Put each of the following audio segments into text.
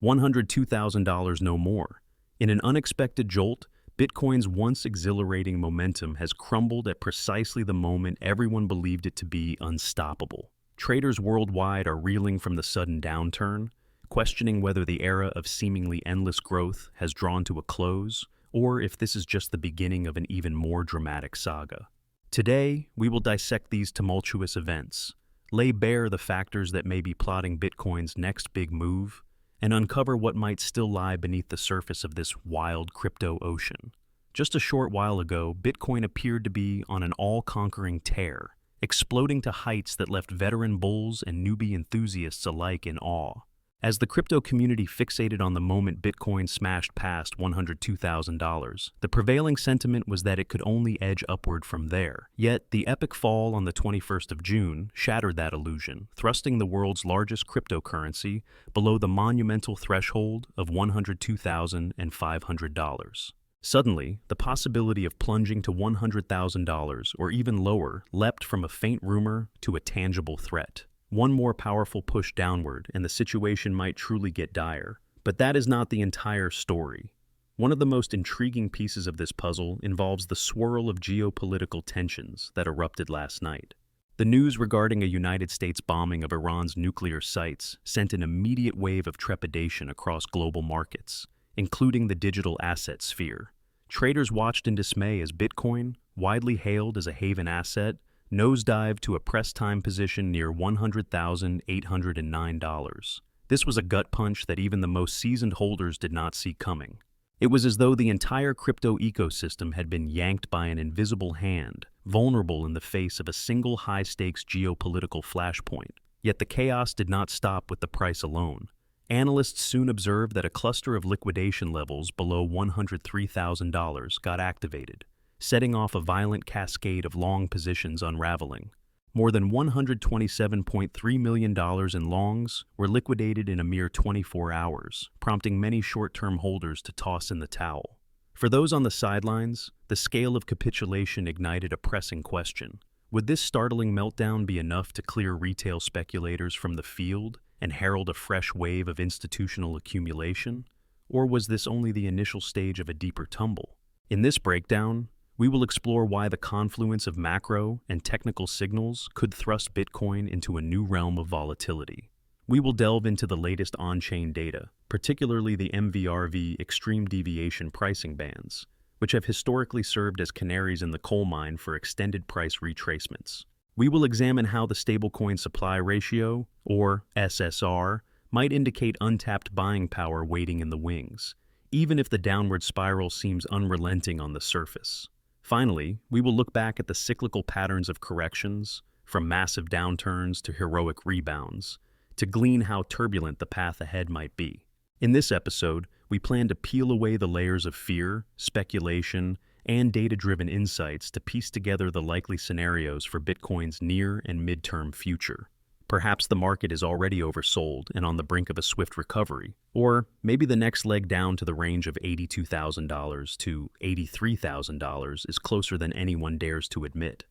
$102,000 no more. In an unexpected jolt, Bitcoin's once exhilarating momentum has crumbled at precisely the moment everyone believed it to be unstoppable. Traders worldwide are reeling from the sudden downturn, questioning whether the era of seemingly endless growth has drawn to a close, or if this is just the beginning of an even more dramatic saga. Today, we will dissect these tumultuous events, lay bare the factors that may be plotting Bitcoin's next big move, and uncover what might still lie beneath the surface of this wild crypto ocean. Just a short while ago, Bitcoin appeared to be on an all-conquering tear, exploding to heights that left veteran bulls and newbie enthusiasts alike in awe. As the crypto community fixated on the moment Bitcoin smashed past $102,000, the prevailing sentiment was that it could only edge upward from there. Yet, the epic fall on the 21st of June shattered that illusion, thrusting the world's largest cryptocurrency below the monumental threshold of $102,500. Suddenly, the possibility of plunging to $100,000 or even lower leapt from a faint rumor to a tangible threat. One more powerful push downward, and the situation might truly get dire. But that is not the entire story. One of the most intriguing pieces of this puzzle involves the swirl of geopolitical tensions that erupted last night. The news regarding a United States bombing of Iran's nuclear sites sent an immediate wave of trepidation across global markets, including the digital asset sphere. Traders watched in dismay as Bitcoin, widely hailed as a haven asset, nosedived to a press time position near $100,809. This was a gut punch that even the most seasoned holders did not see coming. It was as though the entire crypto ecosystem had been yanked by an invisible hand, vulnerable in the face of a single high-stakes geopolitical flashpoint. Yet the chaos did not stop with the price alone. Analysts soon observed that a cluster of liquidation levels below $103,000 got activated, setting off a violent cascade of long positions unraveling. More than $127.3 million in longs were liquidated in a mere 24 hours, prompting many short-term holders to toss in the towel. For those on the sidelines, the scale of capitulation ignited a pressing question. Would this startling meltdown be enough to clear retail speculators from the field and herald a fresh wave of institutional accumulation? Or was this only the initial stage of a deeper tumble? In this breakdown, we will explore why the confluence of macro and technical signals could thrust Bitcoin into a new realm of volatility. We will delve into the latest on-chain data, particularly the MVRV extreme deviation pricing bands, which have historically served as canaries in the coal mine for extended price retracements. We will examine how the stablecoin supply ratio, or SSR, might indicate untapped buying power waiting in the wings, even if the downward spiral seems unrelenting on the surface. Finally, we will look back at the cyclical patterns of corrections, from massive downturns to heroic rebounds, to glean how turbulent the path ahead might be. In this episode, we plan to peel away the layers of fear, speculation, and data-driven insights to piece together the likely scenarios for Bitcoin's near and midterm future. Perhaps the market is already oversold and on the brink of a swift recovery, or maybe the next leg down to the range of $82,000 to $83,000 is closer than anyone dares to admit.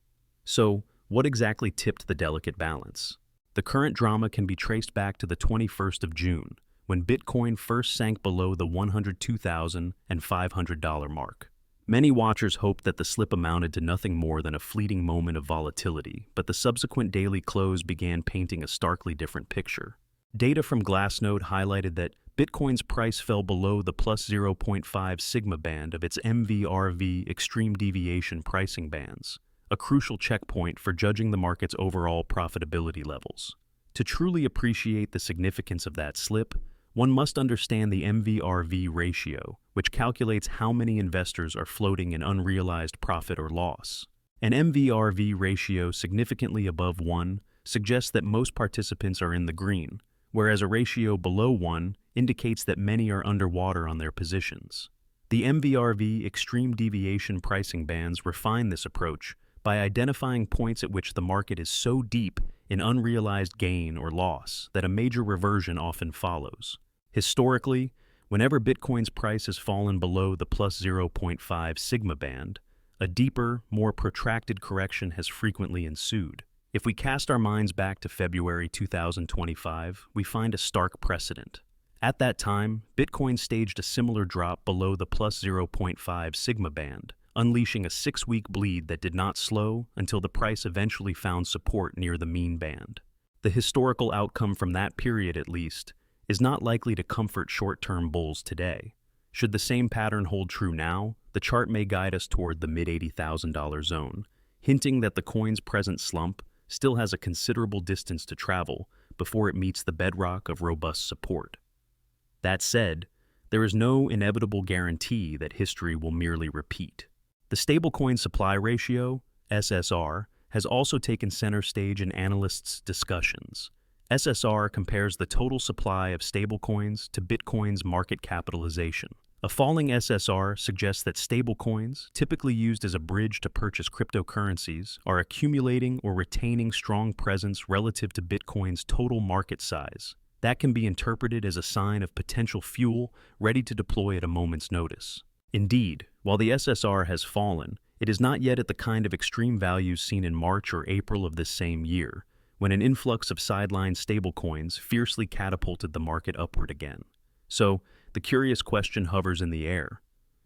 So, what exactly tipped the delicate balance? The current drama can be traced back to the 21st of June, when Bitcoin first sank below the $102,500 mark. Many watchers hoped that the slip amounted to nothing more than a fleeting moment of volatility, but the subsequent daily close began painting a starkly different picture. Data from Glassnode highlighted that Bitcoin's price fell below the plus 0.5 sigma band of its MVRV extreme deviation pricing bands, a crucial checkpoint for judging the market's overall profitability levels. To truly appreciate the significance of that slip, one must understand the MVRV ratio, which calculates how many investors are floating in unrealized profit or loss. An MVRV ratio significantly above 1 suggests that most participants are in the green, whereas a ratio below 1 indicates that many are underwater on their positions. The MVRV extreme deviation pricing bands refine this approach by identifying points at which the market is so deep in unrealized gain or loss that a major reversion often follows. Historically, whenever Bitcoin's price has fallen below the plus 0.5 sigma band, a deeper, more protracted correction has frequently ensued. If we cast our minds back to February 2025, we find a stark precedent. At that time, Bitcoin staged a similar drop below the plus 0.5 sigma band, unleashing a 6-week bleed that did not slow until the price eventually found support near the mean band. The historical outcome from that period, at least, is not likely to comfort short-term bulls today. Should the same pattern hold true now, the chart may guide us toward the mid-$80,000 zone, hinting that the coin's present slump still has a considerable distance to travel before it meets the bedrock of robust support. That said, there is no inevitable guarantee that history will merely repeat. The stablecoin supply ratio, SSR, has also taken center stage in analysts' discussions. SSR compares the total supply of stablecoins to Bitcoin's market capitalization. A falling SSR suggests that stablecoins, typically used as a bridge to purchase cryptocurrencies, are accumulating or retaining strong presence relative to Bitcoin's total market size. That can be interpreted as a sign of potential fuel ready to deploy at a moment's notice. Indeed, while the SSR has fallen, it is not yet at the kind of extreme values seen in March or April of this same year, when an influx of sideline stablecoins fiercely catapulted the market upward again. So, the curious question hovers in the air.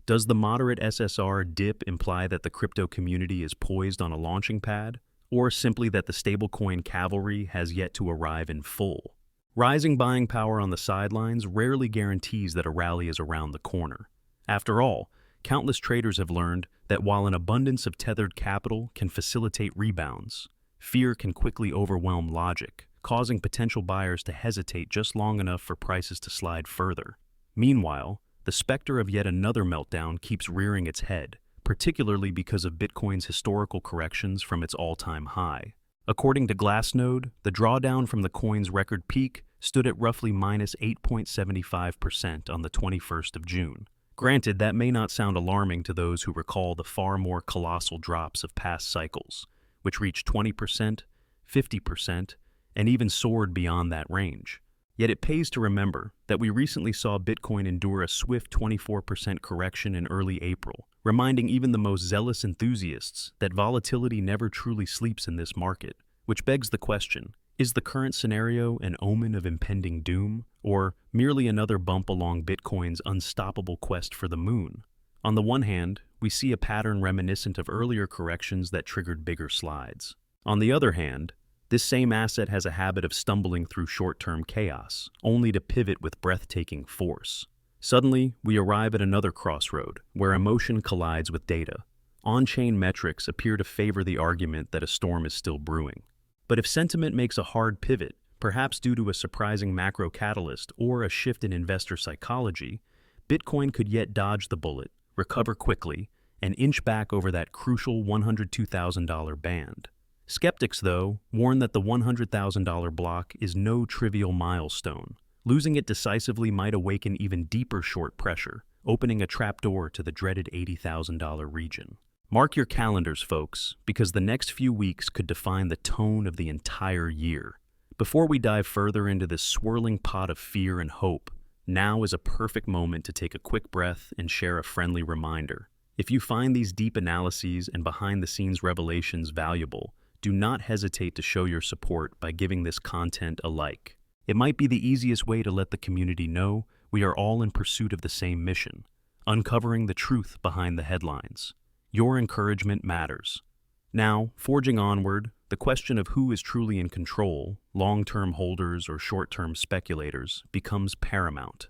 Does the moderate SSR dip imply that the crypto community is poised on a launching pad, or simply that the stablecoin cavalry has yet to arrive in full? Rising buying power on the sidelines rarely guarantees that a rally is around the corner. After all, countless traders have learned that while an abundance of tethered capital can facilitate rebounds, fear can quickly overwhelm logic, causing potential buyers to hesitate just long enough for prices to slide further. Meanwhile, the specter of yet another meltdown keeps rearing its head, particularly because of Bitcoin's historical corrections from its all-time high. According to Glassnode, the drawdown from the coin's record peak stood at roughly minus 8.75% on the 21st of June. Granted, that may not sound alarming to those who recall the far more colossal drops of past cycles, which reached 20%, 50%, and even soared beyond that range. Yet it pays to remember that we recently saw Bitcoin endure a swift 24% correction in early April, reminding even the most zealous enthusiasts that volatility never truly sleeps in this market, which begs the question, is the current scenario an omen of impending doom, or merely another bump along Bitcoin's unstoppable quest for the moon? On the one hand, we see a pattern reminiscent of earlier corrections that triggered bigger slides. On the other hand, this same asset has a habit of stumbling through short-term chaos, only to pivot with breathtaking force. Suddenly, we arrive at another crossroad, where emotion collides with data. On-chain metrics appear to favor the argument that a storm is still brewing. But if sentiment makes a hard pivot, perhaps due to a surprising macro catalyst or a shift in investor psychology, Bitcoin could yet dodge the bullet, recover quickly, and inch back over that crucial $102,000 band. Skeptics, though, warn that the $100,000 block is no trivial milestone. Losing it decisively might awaken even deeper short pressure, opening a trapdoor to the dreaded $80,000 region. Mark your calendars, folks, because the next few weeks could define the tone of the entire year. Before we dive further into this swirling pot of fear and hope, now is a perfect moment to take a quick breath and share a friendly reminder. If you find these deep analyses and behind-the-scenes revelations valuable, do not hesitate to show your support by giving this content a like. It might be the easiest way to let the community know we are all in pursuit of the same mission, uncovering the truth behind the headlines. Your encouragement matters. Now, forging onward, the question of who is truly in control, long-term holders or short-term speculators, becomes paramount.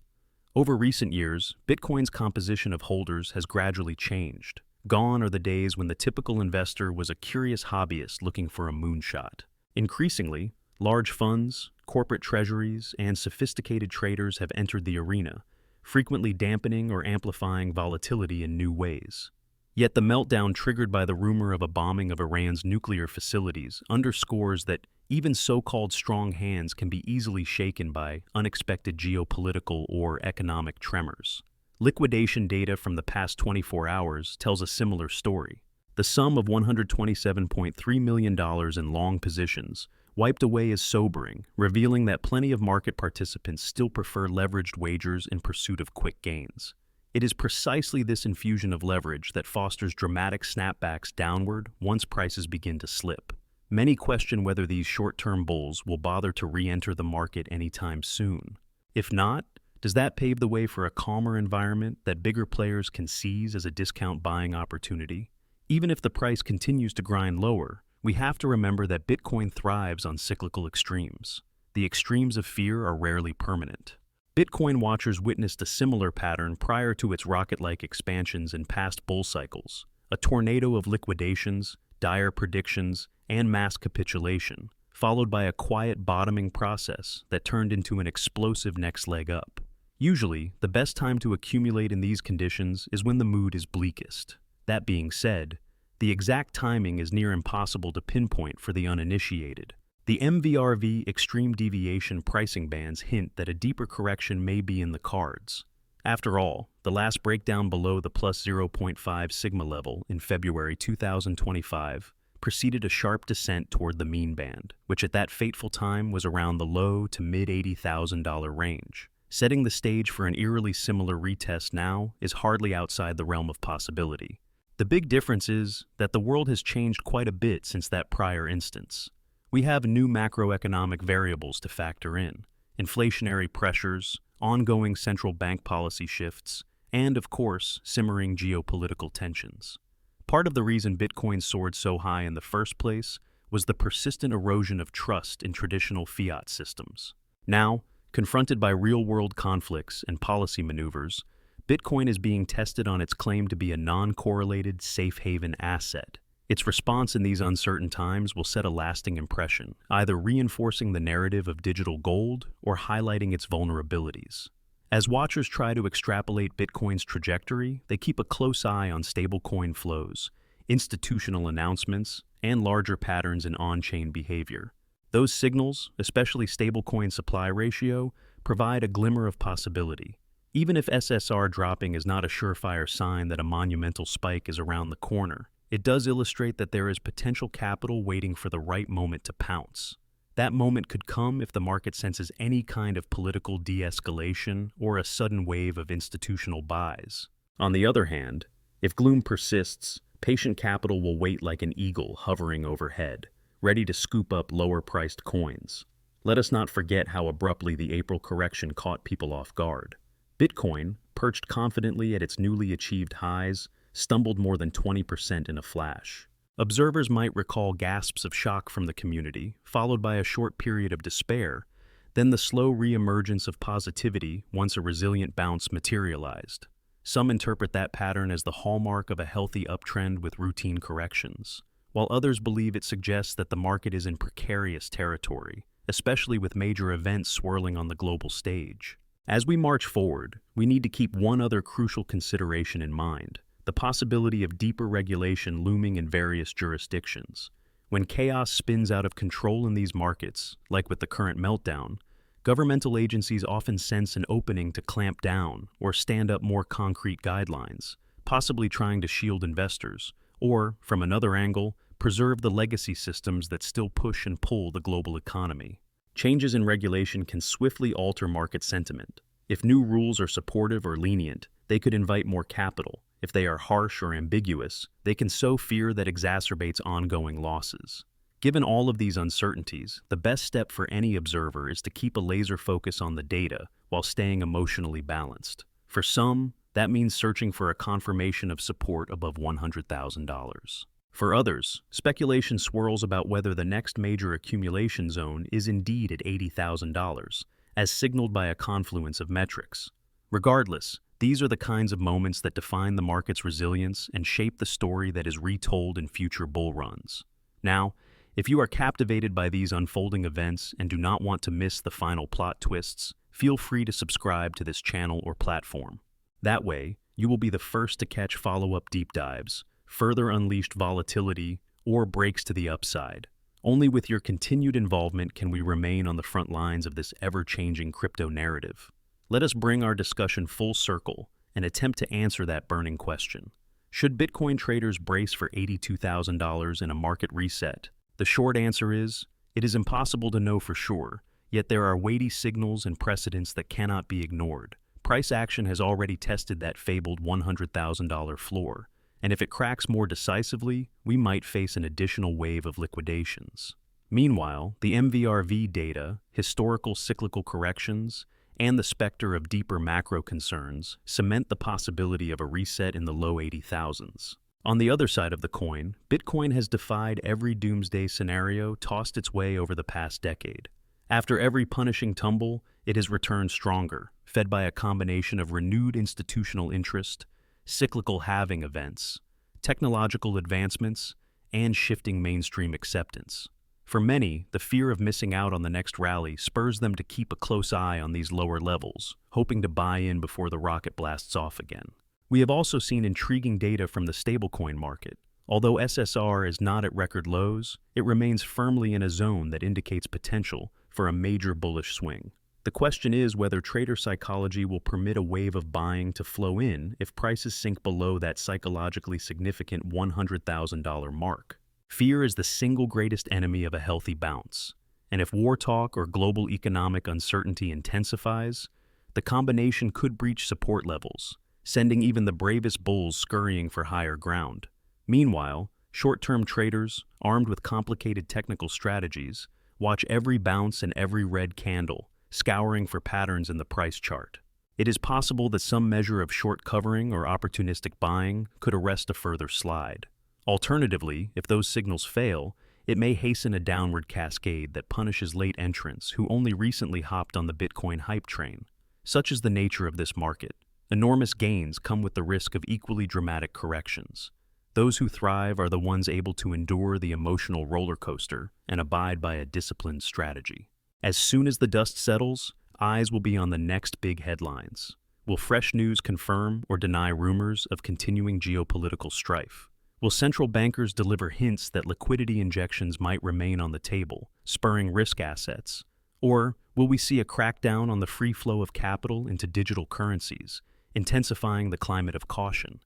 Over recent years, Bitcoin's composition of holders has gradually changed. Gone are the days when the typical investor was a curious hobbyist looking for a moonshot. Increasingly, large funds, corporate treasuries, and sophisticated traders have entered the arena, frequently dampening or amplifying volatility in new ways. Yet the meltdown triggered by the rumor of a bombing of Iran's nuclear facilities underscores that even so-called strong hands can be easily shaken by unexpected geopolitical or economic tremors. Liquidation data from the past 24 hours tells a similar story. The sum of $127.3 million in long positions wiped away is sobering, revealing that plenty of market participants still prefer leveraged wagers in pursuit of quick gains. It is precisely this infusion of leverage that fosters dramatic snapbacks downward once prices begin to slip. Many question whether these short-term bulls will bother to re-enter the market anytime soon. If not, Does that pave the way for a calmer environment that bigger players can seize as a discount buying opportunity? Even if the price continues to grind lower, we have to remember that Bitcoin thrives on cyclical extremes. The extremes of fear are rarely permanent. Bitcoin watchers witnessed a similar pattern prior to its rocket-like expansions in past bull cycles, a tornado of liquidations, dire predictions, and mass capitulation, followed by a quiet bottoming process that turned into an explosive next leg up. Usually, the best time to accumulate in these conditions is when the mood is bleakest. That being said, the exact timing is near impossible to pinpoint for the uninitiated. The MVRV extreme deviation pricing bands hint that a deeper correction may be in the cards. After all, the last breakdown below the plus 0.5 sigma level in February 2025 preceded a sharp descent toward the mean band, which at that fateful time was around the low to mid $80,000 range. Setting the stage for an eerily similar retest now is hardly outside the realm of possibility. The big difference is that the world has changed quite a bit since that prior instance. We have new macroeconomic variables to factor in: inflationary pressures, ongoing central bank policy shifts, and, of course, simmering geopolitical tensions. Part of the reason Bitcoin soared so high in the first place was the persistent erosion of trust in traditional fiat systems. Now, confronted by real-world conflicts and policy maneuvers, Bitcoin is being tested on its claim to be a non-correlated safe haven asset. Its response in these uncertain times will set a lasting impression, either reinforcing the narrative of digital gold or highlighting its vulnerabilities. As watchers try to extrapolate Bitcoin's trajectory, they keep a close eye on stablecoin flows, institutional announcements, and larger patterns in on-chain behavior. Those signals, especially stablecoin supply ratio, provide a glimmer of possibility. Even if SSR dropping is not a surefire sign that a monumental spike is around the corner, it does illustrate that there is potential capital waiting for the right moment to pounce. That moment could come if the market senses any kind of political de-escalation or a sudden wave of institutional buys. On the other hand, if gloom persists, patient capital will wait like an eagle hovering overhead, ready to scoop up lower-priced coins. Let us not forget how abruptly the April correction caught people off guard. Bitcoin, perched confidently at its newly achieved highs, stumbled more than 20% in a flash. Observers might recall gasps of shock from the community, followed by a short period of despair, then the slow re-emergence of positivity once a resilient bounce materialized. Some interpret that pattern as the hallmark of a healthy uptrend with routine corrections, while others believe it suggests that the market is in precarious territory, especially with major events swirling on the global stage. As we march forward, we need to keep one other crucial consideration in mind: the possibility of deeper regulation looming in various jurisdictions. When chaos spins out of control in these markets, like with the current meltdown, governmental agencies often sense an opening to clamp down or stand up more concrete guidelines, possibly trying to shield investors, or, from another angle, preserve the legacy systems that still push and pull the global economy. Changes in regulation can swiftly alter market sentiment. If new rules are supportive or lenient, they could invite more capital. If they are harsh or ambiguous, they can sow fear that exacerbates ongoing losses. Given all of these uncertainties, the best step for any observer is to keep a laser focus on the data while staying emotionally balanced. For some, that means searching for a confirmation of support above $100,000. For others, speculation swirls about whether the next major accumulation zone is indeed at $80,000, as signaled by a confluence of metrics. Regardless, these are the kinds of moments that define the market's resilience and shape the story that is retold in future bull runs. Now, if you are captivated by these unfolding events and do not want to miss the final plot twists, feel free to subscribe to this channel or platform. That way, you will be the first to catch follow-up deep dives, further unleashed volatility, or breaks to the upside. Only with your continued involvement can we remain on the front lines of this ever-changing crypto narrative. Let us bring our discussion full circle and attempt to answer that burning question. Should Bitcoin traders brace for $82,000 in a market reset? The short answer is, it is impossible to know for sure, yet there are weighty signals and precedents that cannot be ignored. Price action has already tested that fabled $100,000 floor, and if it cracks more decisively, we might face an additional wave of liquidations. Meanwhile, the MVRV data, historical cyclical corrections, and the specter of deeper macro concerns cement the possibility of a reset in the low 80,000s. On the other side of the coin, Bitcoin has defied every doomsday scenario tossed its way over the past decade. After every punishing tumble, it has returned stronger, fed by a combination of renewed institutional interest, cyclical halving events, technological advancements, and shifting mainstream acceptance. For many, the fear of missing out on the next rally spurs them to keep a close eye on these lower levels, hoping to buy in before the rocket blasts off again. We have also seen intriguing data from the stablecoin market. Although SSR is not at record lows, it remains firmly in a zone that indicates potential for a major bullish swing. The question is whether trader psychology will permit a wave of buying to flow in if prices sink below that psychologically significant $100,000 mark. Fear is the single greatest enemy of a healthy bounce, and if war talk or global economic uncertainty intensifies, the combination could breach support levels, sending even the bravest bulls scurrying for higher ground. Meanwhile, short-term traders, armed with complicated technical strategies, watch every bounce and every red candle, scouring for patterns in the price chart. It is possible that some measure of short covering or opportunistic buying could arrest a further slide. Alternatively, if those signals fail, it may hasten a downward cascade that punishes late entrants who only recently hopped on the Bitcoin hype train. Such is the nature of this market. Enormous gains come with the risk of equally dramatic corrections. Those who thrive are the ones able to endure the emotional roller coaster and abide by a disciplined strategy. As soon as the dust settles, eyes will be on the next big headlines. Will fresh news confirm or deny rumors of continuing geopolitical strife? Will central bankers deliver hints that liquidity injections might remain on the table, spurring risk assets? Or will we see a crackdown on the free flow of capital into digital currencies, intensifying the climate of caution?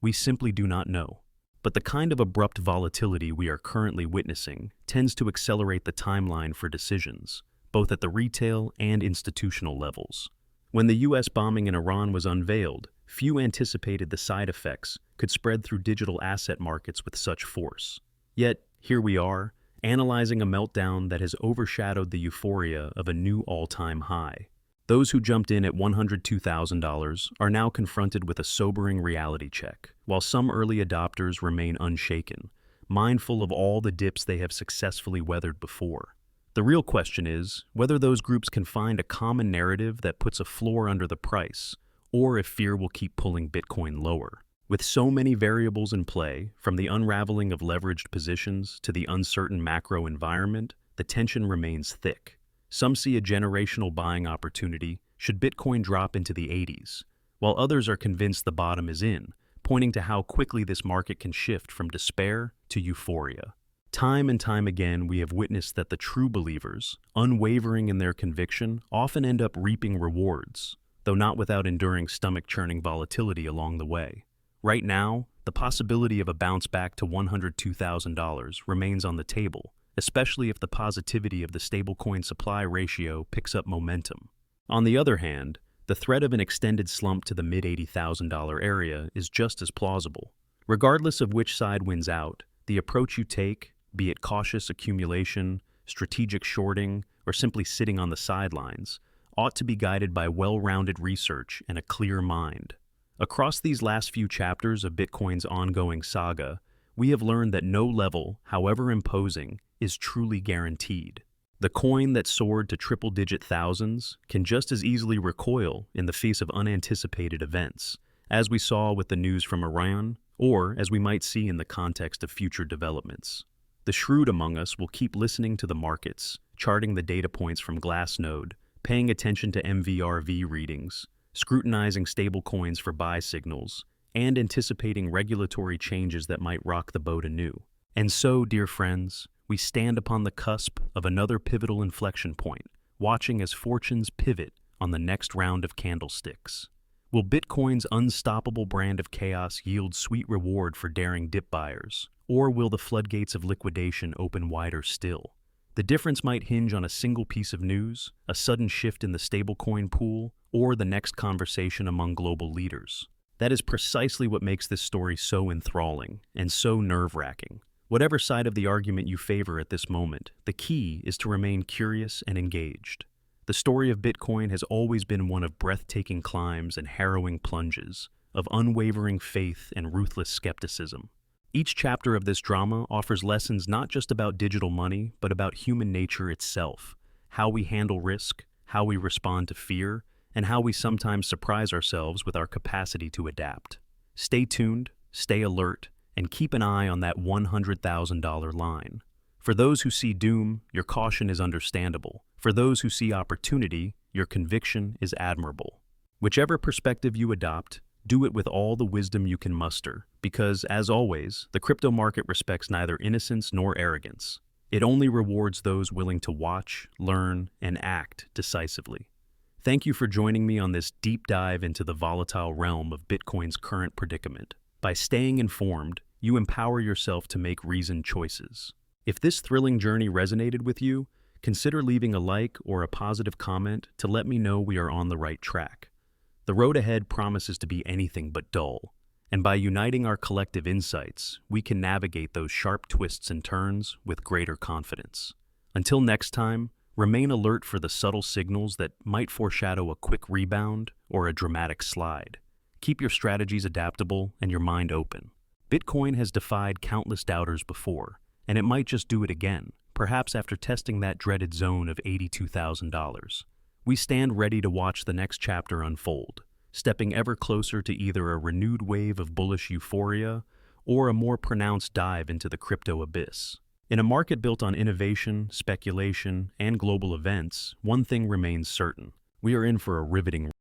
We simply do not know. But the kind of abrupt volatility we are currently witnessing tends to accelerate the timeline for decisions, both at the retail and institutional levels. When the U.S. bombing in Iran was unveiled, few anticipated the side effects could spread through digital asset markets with such force. Yet, here we are, analyzing a meltdown that has overshadowed the euphoria of a new all-time high. Those who jumped in at $102,000 are now confronted with a sobering reality check, while some early adopters remain unshaken, mindful of all the dips they have successfully weathered before. The real question is whether those groups can find a common narrative that puts a floor under the price, or if fear will keep pulling Bitcoin lower. With so many variables in play, from the unraveling of leveraged positions to the uncertain macro environment, the tension remains thick. Some see a generational buying opportunity should Bitcoin drop into the 80s, while others are convinced the bottom is in, pointing to how quickly this market can shift from despair to euphoria. Time and time again, we have witnessed that the true believers, unwavering in their conviction, often end up reaping rewards, though not without enduring stomach-churning volatility along the way. Right now, the possibility of a bounce back to $102,000 remains on the table, especially if the positivity of the stablecoin supply ratio picks up momentum. On the other hand, the threat of an extended slump to the mid-$80,000 area is just as plausible. Regardless of which side wins out, the approach you take, be it cautious accumulation, strategic shorting, or simply sitting on the sidelines, ought to be guided by well-rounded research and a clear mind. Across these last few chapters of Bitcoin's ongoing saga, we have learned that no level, however imposing, is truly guaranteed. The coin that soared to triple-digit thousands can just as easily recoil in the face of unanticipated events, as we saw with the news from Iran, or as we might see in the context of future developments. The shrewd among us will keep listening to the markets, charting the data points from Glassnode, paying attention to MVRV readings, scrutinizing stablecoins for buy signals, and anticipating regulatory changes that might rock the boat anew. And so, dear friends, we stand upon the cusp of another pivotal inflection point, watching as fortunes pivot on the next round of candlesticks. Will Bitcoin's unstoppable brand of chaos yield sweet reward for daring dip buyers, or will the floodgates of liquidation open wider still? The difference might hinge on a single piece of news, a sudden shift in the stablecoin pool, or the next conversation among global leaders. That is precisely what makes this story so enthralling and so nerve-wracking. Whatever side of the argument you favor at this moment, the key is to remain curious and engaged. The story of Bitcoin has always been one of breathtaking climbs and harrowing plunges, of unwavering faith and ruthless skepticism. Each chapter of this drama offers lessons not just about digital money, but about human nature itself, how we handle risk, how we respond to fear, and how we sometimes surprise ourselves with our capacity to adapt. Stay tuned, stay alert, and keep an eye on that $100,000 line. For those who see doom, your caution is understandable. For those who see opportunity, your conviction is admirable. Whichever perspective you adopt, do it with all the wisdom you can muster, because, as always, the crypto market respects neither innocence nor arrogance. It only rewards those willing to watch, learn, and act decisively. Thank you for joining me on this deep dive into the volatile realm of Bitcoin's current predicament. By staying informed, you empower yourself to make reasoned choices. If this thrilling journey resonated with you, consider leaving a like or a positive comment to let me know we are on the right track. The road ahead promises to be anything but dull, and by uniting our collective insights, we can navigate those sharp twists and turns with greater confidence. Until next time, remain alert for the subtle signals that might foreshadow a quick rebound or a dramatic slide. Keep your strategies adaptable and your mind open. Bitcoin has defied countless doubters before, and it might just do it again, perhaps after testing that dreaded zone of $82,000. We stand ready to watch the next chapter unfold, stepping ever closer to either a renewed wave of bullish euphoria or a more pronounced dive into the crypto abyss. In a market built on innovation, speculation, and global events, one thing remains certain. We are in for a riveting